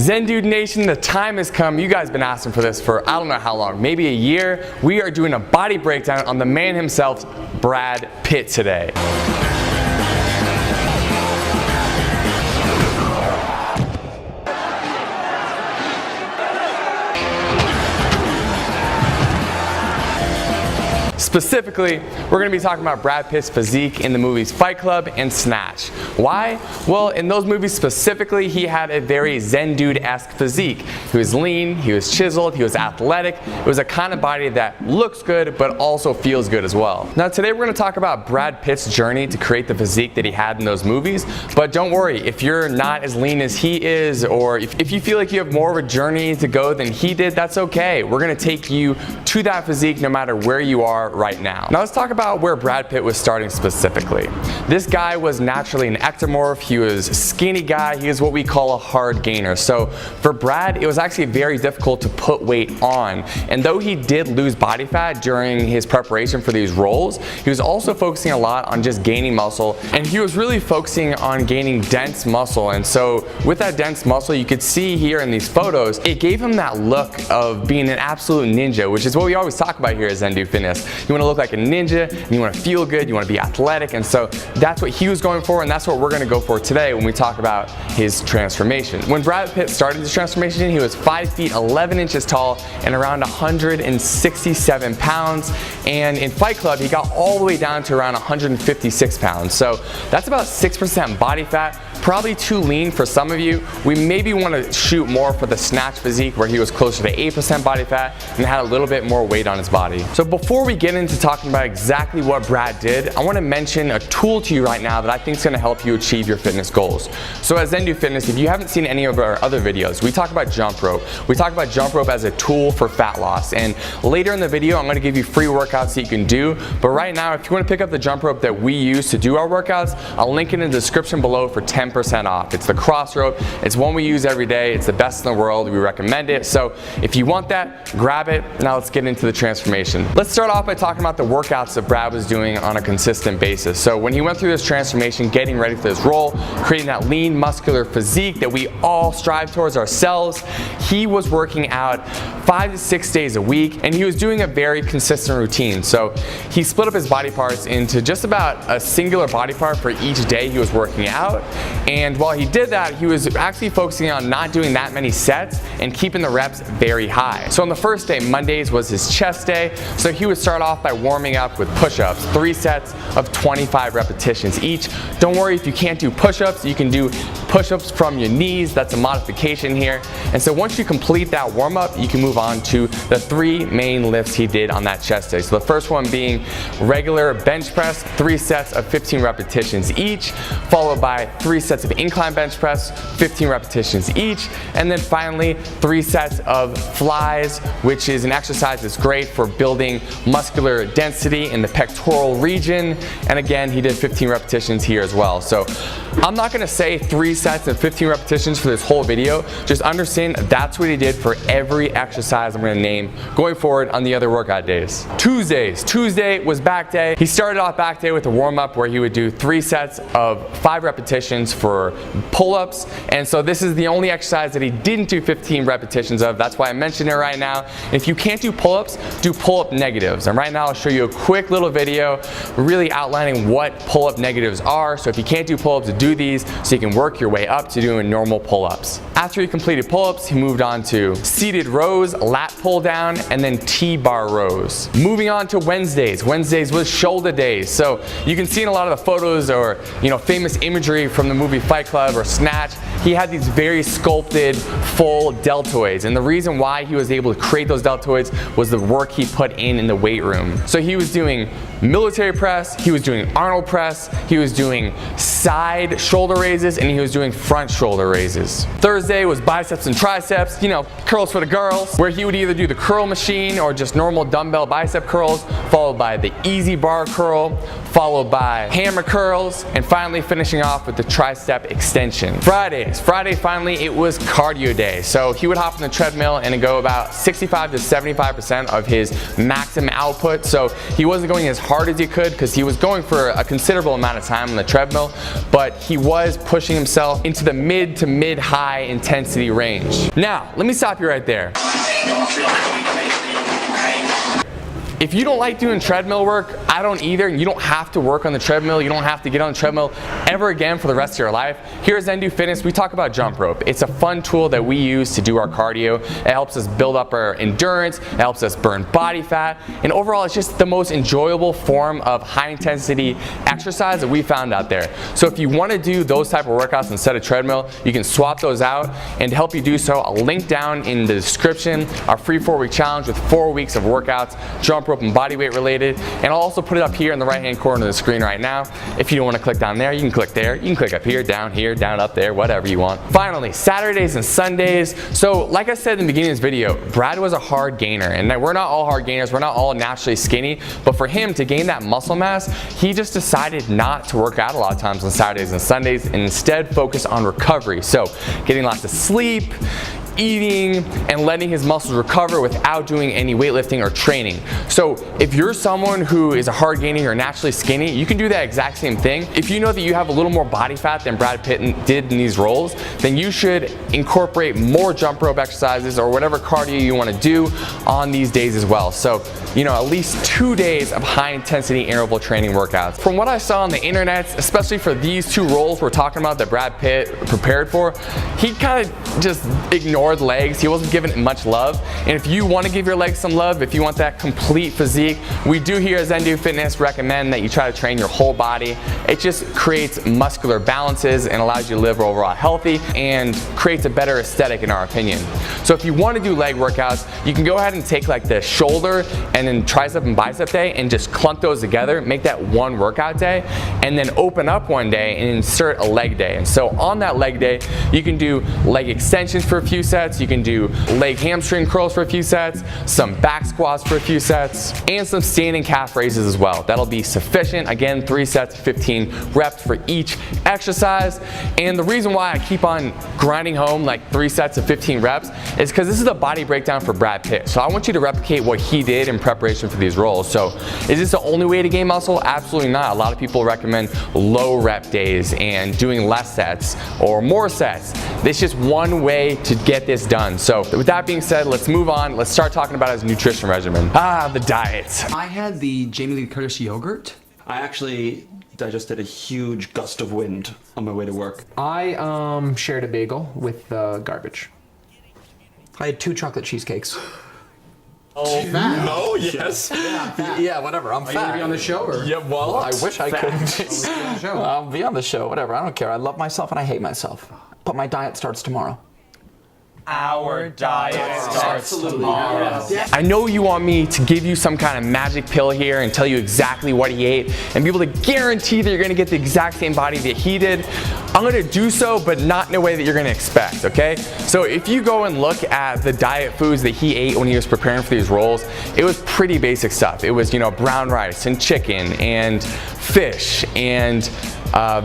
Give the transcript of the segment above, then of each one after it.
Zen Dude Nation, the time has come. You guys have been asking for this for I don't know how long, maybe a year. We are doing a body breakdown on the man himself, Brad Pitt, today. Specifically, we're going to be talking about Brad Pitt's physique in the movies Fight Club and Snatch. Why? Well, in those movies specifically, he had a very Zen Dude-esque physique. He was lean, he was chiseled, he was athletic. It was a kind of body that looks good, but also feels good as well. Now today we're going to talk about Brad Pitt's journey to create the physique that he had in those movies. But don't worry, if you're not as lean as he is, or if you feel like you have more of a journey to go than he did, that's okay. We're going to take you to that physique no matter where you are right now. Now let's talk about where Brad Pitt was starting specifically. This guy was naturally an ectomorph. He was a skinny guy. He was what we call a hard gainer. So for Brad, it was actually very difficult to put weight on. And though he did lose body fat during his preparation for these roles, he was also focusing a lot on just gaining muscle. And he was really focusing on gaining dense muscle. And so with that dense muscle, you could see here in these photos, it gave him that look of being an absolute ninja, which is what we always talk about here at Zen Dude Fitness. You want to look like a ninja, and you want to feel good, you want to be athletic, and so that's what he was going for, and that's what we're going to go for today when we talk about his transformation. When Brad Pitt started his transformation, he was 5 feet 11 inches tall and around 167 pounds, and in Fight Club he got all the way down to around 156 pounds. So that's about 6% body fat. Probably too lean for some of you. We maybe want to shoot more for the Snatch physique where he was closer to 8% body fat and had a little bit more weight on his body. So before we get into talking about exactly what Brad did, I want to mention a tool to you right now that I think is going to help you achieve your fitness goals. So at Zen Dude Fitness, if you haven't seen any of our other videos, we talk about jump rope. We talk about jump rope as a tool for fat loss, and later in the video I'm going to give you free workouts that you can do. But right now, if you want to pick up the jump rope that we use to do our workouts, I'll link it in the description below for 10% off. It's the cross rope. It's one we use every day. It's the best in the world. We recommend it. So if you want that, grab it. Now let's get into the transformation. Let's start off by talking about the workouts that Brad was doing on a consistent basis. So when he went through this transformation, getting ready for this role, creating that lean, muscular physique that we all strive towards ourselves, he was working out 5 to 6 days a week, and he was doing a very consistent routine. So he split up his body parts into just about a singular body part for each day he was working out. And while he did that, he was actually focusing on not doing that many sets and keeping the reps very high. So on the first day, Mondays was his chest day. So he would start off by warming up with push-ups, 3 sets of 25 repetitions each. Don't worry if you can't do push-ups, you can do push-ups from your knees. That's a modification here. And so once you complete that warm-up, you can move on to the 3 main lifts he did on that chest day. So the first one being regular bench press, 3 sets of 15 repetitions each, followed by 3 sets of incline bench press, 15 repetitions each, and then finally 3 sets of flies, which is an exercise that's great for building muscular density in the pectoral region. And again, he did 15 repetitions here as well. So I'm not going to say 3 sets of 15 repetitions for this whole video. Just understand that's what he did for every exercise I'm going to name going forward on the other workout days. Tuesday was back day. He started off back day with a warm-up where he would do 3 sets of 5 repetitions for pull-ups, and so this is the only exercise that he didn't do 15 repetitions of. That's why I mentioned it right now. If you can't do pull-ups, do pull-up negatives, and right now I'll show you a quick little video really outlining what pull-up negatives are. So if you can't do pull-ups, do these so you can work your way up to doing normal pull-ups. After he completed pull-ups, he moved on to seated rows, lat pull down, and then T-bar rows. Moving on to Wednesdays. Wednesdays was shoulder days. So you can see in a lot of the photos or famous imagery from the movie Fight Club or Snatch, he had these very sculpted full deltoids, and the reason why he was able to create those deltoids was the work he put in the weight room. So he was doing military press, he was doing Arnold press, he was doing side shoulder raises, and he was doing front shoulder raises. Thursday was biceps and triceps, curls for the girls, where he would either do the curl machine or just normal dumbbell bicep curls, followed by the easy bar curl, followed by hammer curls, and finally finishing off with the tricep extension. Friday, Fridays. Friday, finally, it was cardio day. So he would hop on the treadmill and go about 65 to 75% of his maximum output. So he wasn't going as hard as he could because he was going for a considerable amount of time on the treadmill, but he was pushing himself into the mid to mid-high intensity range. Now, let me stop you right there. If you don't like doing treadmill work, I don't either, and you don't have to work on the treadmill, you don't have to get on the treadmill ever again for the rest of your life. Here at Zen Fitness, we talk about jump rope. It's a fun tool that we use to do our cardio. It helps us build up our endurance, it helps us burn body fat, and overall it's just the most enjoyable form of high intensity exercise that we found out there. So if you want to do those type of workouts instead of treadmill, you can swap those out, and to help you do so, I'll link down in the description our free 4-week challenge with 4 weeks of workouts, jump rope and body weight related, and I'll also put it up here in the right hand corner of the screen right now. If you don't want to click down there, you can click there, you can click up here, down, up there, whatever you want. Finally, Saturdays and Sundays. So like I said in the beginning of this video, Brad was a hard gainer, and we're not all hard gainers, we're not all naturally skinny, but for him to gain that muscle mass, he just decided not to work out a lot of times on Saturdays and Sundays and instead focus on recovery. So getting lots of sleep, eating, and letting his muscles recover without doing any weightlifting or training. So if you're someone who is a hard gainer or naturally skinny, you can do that exact same thing. If you know that you have a little more body fat than Brad Pitt did in these roles, then you should incorporate more jump rope exercises or whatever cardio you want to do on these days as well. So, you know, at least 2 days of high intensity interval training workouts. From what I saw on the internet, especially for these 2 roles we're talking about that Brad Pitt prepared for, he kind of just ignored legs. He wasn't giving it much love. And if you want to give your legs some love, if you want that complete physique, we do here at Zen Fitness recommend that you try to train your whole body. It just creates muscular balances and allows you to live overall healthy and creates a better aesthetic in our opinion. So if you want to do leg workouts, you can go ahead and take like the shoulder and then tricep and bicep day and just clump those together, make that one workout day, and then open up one day and insert a leg day. And so on that leg day, you can do leg extensions for a few sets, you can do leg hamstring curls for a few sets, some back squats for a few sets, and some standing calf raises as well. That'll be sufficient. Again, 3 sets, 15 reps for each exercise. And the reason why I keep on grinding home like 3 sets of 15 reps is because this is a body breakdown for Brad Pitt. So I want you to replicate what he did in preparation for these roles. So is this the only way to gain muscle? Absolutely not. A lot of people recommend low rep days and doing less sets or more sets. It's just one way to get this done. So with that being said, let's move on. Let's start talking about his nutrition regimen. The diet. I had the Jamie Lee Curtis yogurt. I actually digested a huge gust of wind on my way to work. I shared a bagel with garbage. I had 2 chocolate cheesecakes. Oh, fat. No, yes. Yeah, whatever. I'm fat. Are you gonna be on the show? Or? Yeah, well, I wish I could. I'll be on the show, whatever. I don't care. I love myself and I hate myself. But my diet starts tomorrow. Our diet starts tomorrow. I know you want me to give you some kind of magic pill here and tell you exactly what he ate and be able to guarantee that you're gonna get the exact same body that he did. I'm gonna do so, but not in a way that you're gonna expect, okay? So if you go and look at the diet foods that he ate when he was preparing for these roles, it was pretty basic stuff. It was, you know, brown rice and chicken and fish and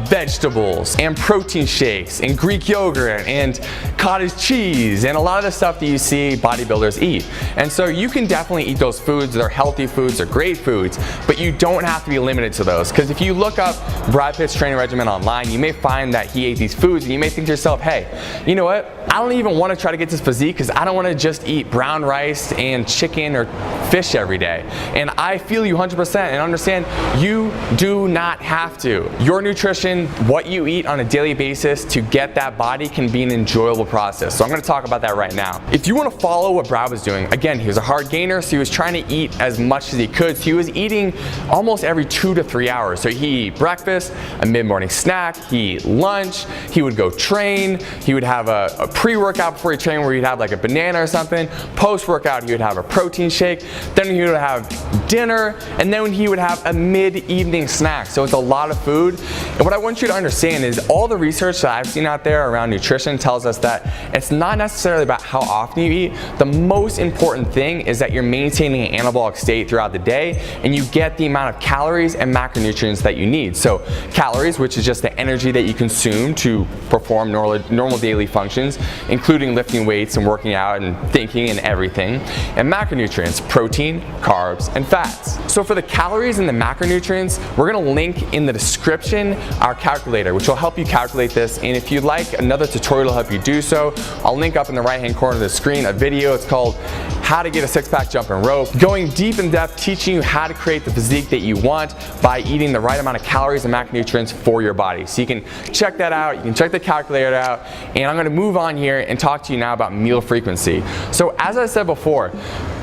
vegetables and protein shakes and Greek yogurt and cottage cheese and a lot of the stuff that you see bodybuilders eat. And so you can definitely eat those foods. They're healthy foods, they're great foods, but you don't have to be limited to those. Because if you look up Brad Pitt's training regimen online, you may find that he ate these foods and you may think to yourself, hey, you know what? I don't even want to try to get this physique because I don't want to just eat brown rice and chicken or fish every day. And I feel you 100% and understand you do not have to. Your nutrition, what you eat on a daily basis to get that body can be an enjoyable process. So I'm going to talk about that right now. If you want to follow what Brad was doing, again, he was a hard gainer, so he was trying to eat as much as he could. So he was eating almost every 2 to 3 hours. So he'd eat breakfast, a mid-morning snack, he'd eat lunch, he would go train, he would have a pre-workout before he trained where he'd have like a banana or something. Post-workout, he would have a protein shake. Then he would have dinner, and then he would have a mid-evening snack. So it's a lot of food. And what I want you to understand is all the research that I've seen out there around nutrition tells us that it's not necessarily about how often you eat. The most important thing is that you're maintaining an anabolic state throughout the day, and you get the amount of calories and macronutrients that you need. So calories, which is just the energy that you consume to perform normal daily functions, including lifting weights and working out and thinking and everything. And macronutrients, protein, carbs, and fats. So for the calories and the macronutrients, we're gonna link in the description our calculator, which will help you calculate this. And if you'd like another tutorial to help you do so, I'll link up in the right-hand corner of the screen a video. It's called How to Get a Six-Pack Jumping Rope, going deep in depth, teaching you how to create the physique that you want by eating the right amount of calories and macronutrients for your body. So you can check that out, you can check the calculator out, and I'm gonna move on here and talk to you now about meal frequency. So as I said before,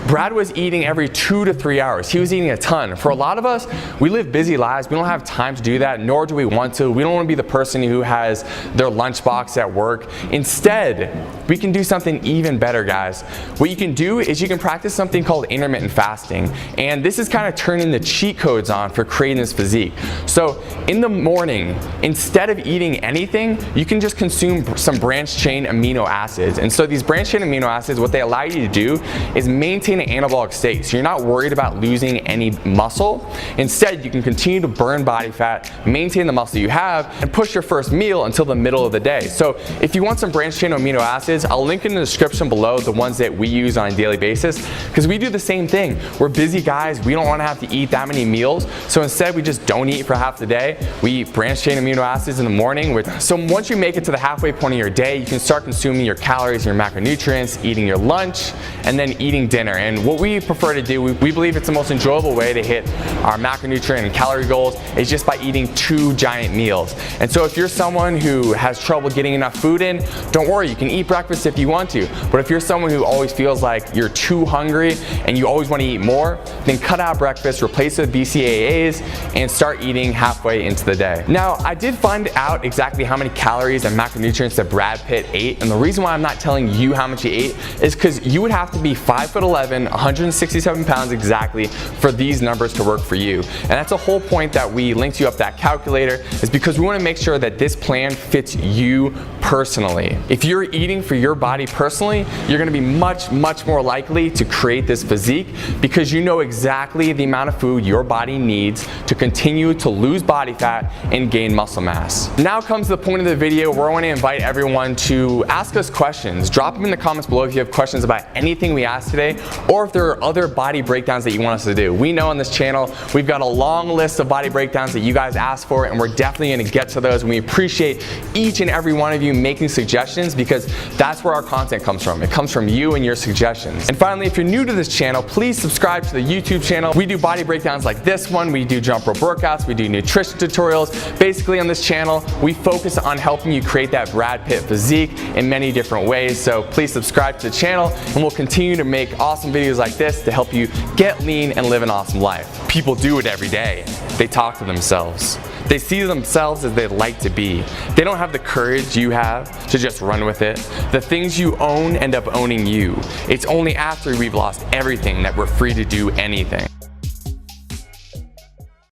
Brad was eating every 2 to 3 hours. He was eating a ton. For a lot of us, we live busy lives. We don't have time to do that, nor do we want to. We don't want to be the person who has their lunchbox at work. Instead, we can do something even better, guys. What you can do is you can practice something called intermittent fasting. And this is kind of turning the cheat codes on for creating this physique. So in the morning, instead of eating anything, you can just consume some branched chain amino acids. And so these branched chain amino acids, what they allow you to do is maintain an anabolic state. So you're not worried about losing any muscle. Instead, you can continue to burn body fat, maintain the muscle you have, and push your first meal until the middle of the day. So if you want some branched chain amino acids, I'll link in the description below the ones that we use on a daily basis, because we do the same thing. We're busy guys. We don't want to have to eat that many meals. So instead, we just don't eat for half the day. We eat branched chain amino acids in the morning. So once you make it to the halfway point of your day, you can start consuming your calories, your macronutrients, eating your lunch, and then eating dinner. And what we prefer to do, we believe it's the most enjoyable way to hit our macronutrient and calorie goals is just by eating 2 giant meals. And so if you're someone who has trouble getting enough food in, don't worry, you can eat breakfast if you want to. But if you're someone who always feels like you're too hungry and you always want to eat more, then cut out breakfast, replace it with BCAAs, and start eating halfway into the day. Now, I did find out exactly how many calories and macronutrients that Brad Pitt ate, and the reason why I'm not telling you how much he ate is because you would have to be 5'11", 167 pounds exactly for these numbers to work for you. And that's the whole point that we linked you up that calculator, is because we want to make sure that this plan fits you personally. If you're eating for your body personally, you're going to be much more likely to create this physique because you know exactly the amount of food your body needs to continue to lose body fat and gain muscle mass. Now comes the point of the video where I want to invite everyone to ask us questions. Drop them in the comments below if you have questions about anything we asked today, or if there are other body breakdowns that you want us to do. We know on this channel we've got a long list of body breakdowns that you guys asked for, and we're definitely going to get to those, and we appreciate each and every one of you making suggestions, because that's where our content comes from. It comes from you and your suggestions. And finally, if you're new to this channel, please subscribe to the YouTube channel. We do body breakdowns like this one, we do jump rope workouts, we do nutrition tutorials. Basically on this channel, we focus on helping you create that Brad Pitt physique in many different ways. So please subscribe to the channel, and we'll continue to make awesome videos like this to help you get lean and live an awesome life. People do it every day. They talk to themselves. They see themselves as they'd like to be. They don't have the courage you have to just run with it. The things you own end up owning you. It's only after we've lost everything that we're free to do anything.